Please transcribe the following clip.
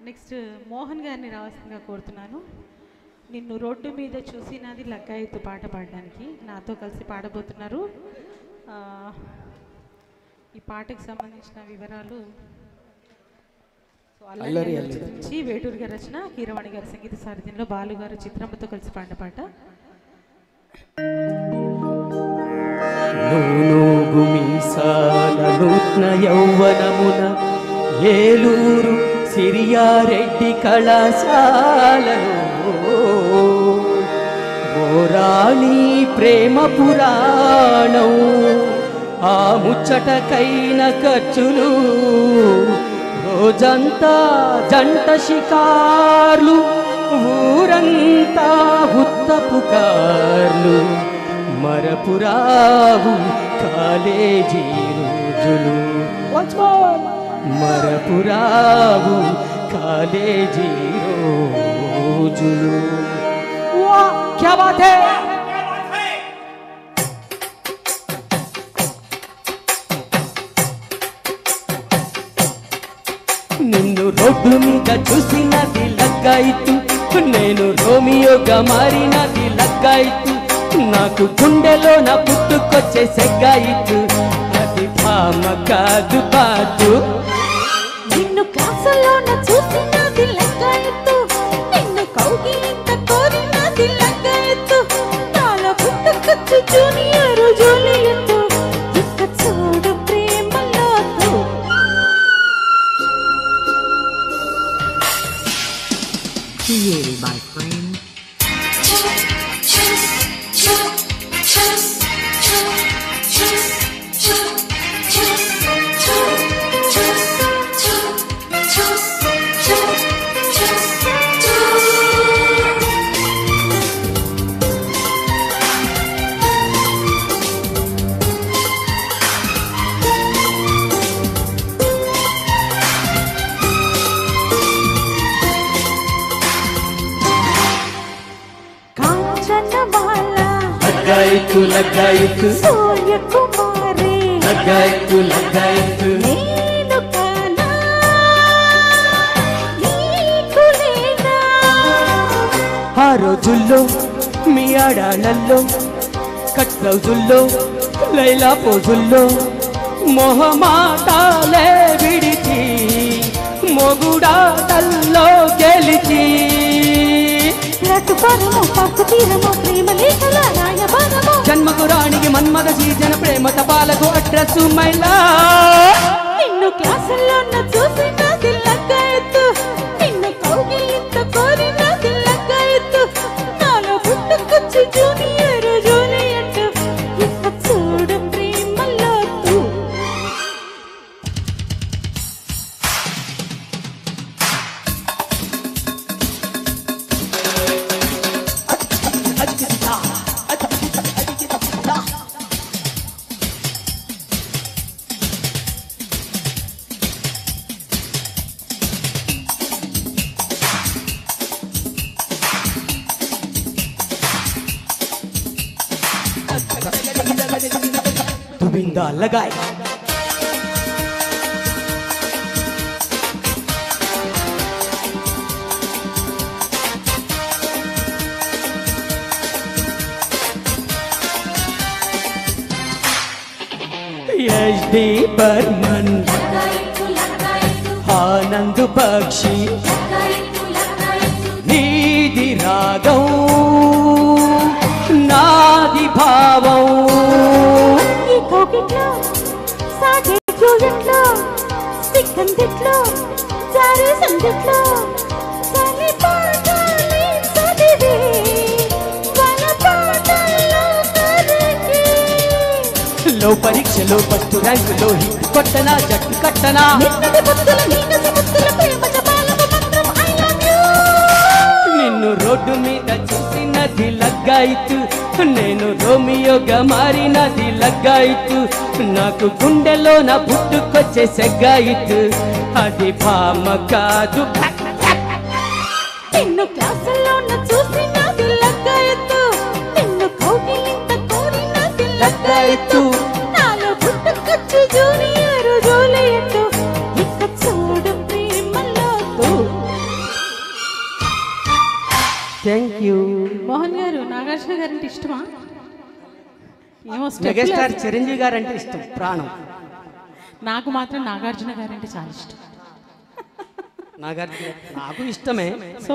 Next Mohan గారిని రావాల్సిందిగా కోరుతున్నాను. నిన్ను రోడ్డు మీద చూసినది లగ్గాయితు పాట పాడడానికి నాతో కలిసి పాడబోతున్నారు. ఈ పాటకు సంబంధించిన వివరాలు అల్లరి నుంచి వేటూరు గారి రచన, కీరవాణి గారి సంగీత సారథ్యంలో బాలు గారు చిత్రమ్మతో కలిసి పాడిన పాట. నూతన యౌవనమున ఏలూరు సిరియారెడ్డి కళాశాలలో ఓరాణి ప్రేమ పురాణం ఆ ముచ్చటకైన ఖర్చులు రోజంతా జంట షికార్లు ఊరంతా హుత్తపు కార్లు మరపురావు కాలేజీ రోజులు మరపురావు కాలేజీ రోజులు. क्या बात है నిన్ను రోడ్డు మీద చూసినది లగ్గాయితు, నేను రోమియోగా మారినది లగ్గాయితు, నాకు గుండెలో నా పుట్టుకొచ్చే సెగ్గాయితు, అది భామ కాదు పాటు. నిన్ను క్లాసులో చూసినది లగ్గాయితు, నిన్ను కౌగిలింత కోరినది లగ్గాయితు, నాలో పుట్టుకొచ్చి జూనియర్ జూలియట్, ఇక చూడు ప్రేమలోతు. Yay, my friend. లగ్గాయితు లగ్గాయితు సూర్య కుమారి లగ్గాయితు లగ్గాయితు నేను కానా నీకు లేనా. ఆ రోజుల్లో మీ ఆడాళ్ళల్లో కట్ బ్లౌజుల్లో లైలా పోజుల్లో మొహమాటాలే విడిచి మొగుడాటల్లో గెలిచి జన్మకు రాణికి మన్మద సీజన ప్రేమ తపాలకు అడ్రస్ మైలా. నిన్ను క్లాసుల్లో చూసినది లగ్గాయితు, నిన్ను కౌగిలింత కోరినది లగ్గాయితు, నాలో పుట్టుకొచ్చి జూనియర్ జూలియట్, ఇక చూడు ప్రేమలోతు. तुबिंदा लगाए एचडी बर्मन आनंद बक्षी नीदि रागं नादि भावं ఈ కోకిట్లో సాగే జూయట్లో సిగ్గందిట్లో జారే సందిట్లో చలి పాటలే చదివి వన పాటల్లో కరిగి లో పరీక్షలో ఫస్ట్ ర్యాంకులో హిట్ కొట్టనా జట్టు కట్టనా నిన్నటి బుద్ధుల నీనసి బుద్ధుల ప్రేమ జపాలము మంత్రం ఐ లవ్ యూ. నిన్ను రోడ్డు మీద చూసినది లగ్గాయితు, నేను రోమియోగా మారినది లగ్గాయితు, నాకు గుండెలో నా పుట్టుకొచ్చే సెగ్గాయితు, అది భామ కాదు. నిన్ను క్లాసుల్లో చూసినది లగ్గాయితు, నిన్ను కౌగిలింత కోరినది లగ్గాయితు, నాలో పుట్టుకొచ్చి జూనియర్ జూలియట్, ఇక చూడు ప్రేమలోతు. Thank you. మోహన్ గారు నాగార్జున గారంటే ఇష్టమా? ఏమో మెగాస్టార్ చిరంజీవి గారు అంటే ఇష్టం ప్రాణం. నాకు మాత్రం నాగార్జున గారంటే చాలా ఇష్టం. నాగార్జున నాకు ఇష్టమే. సో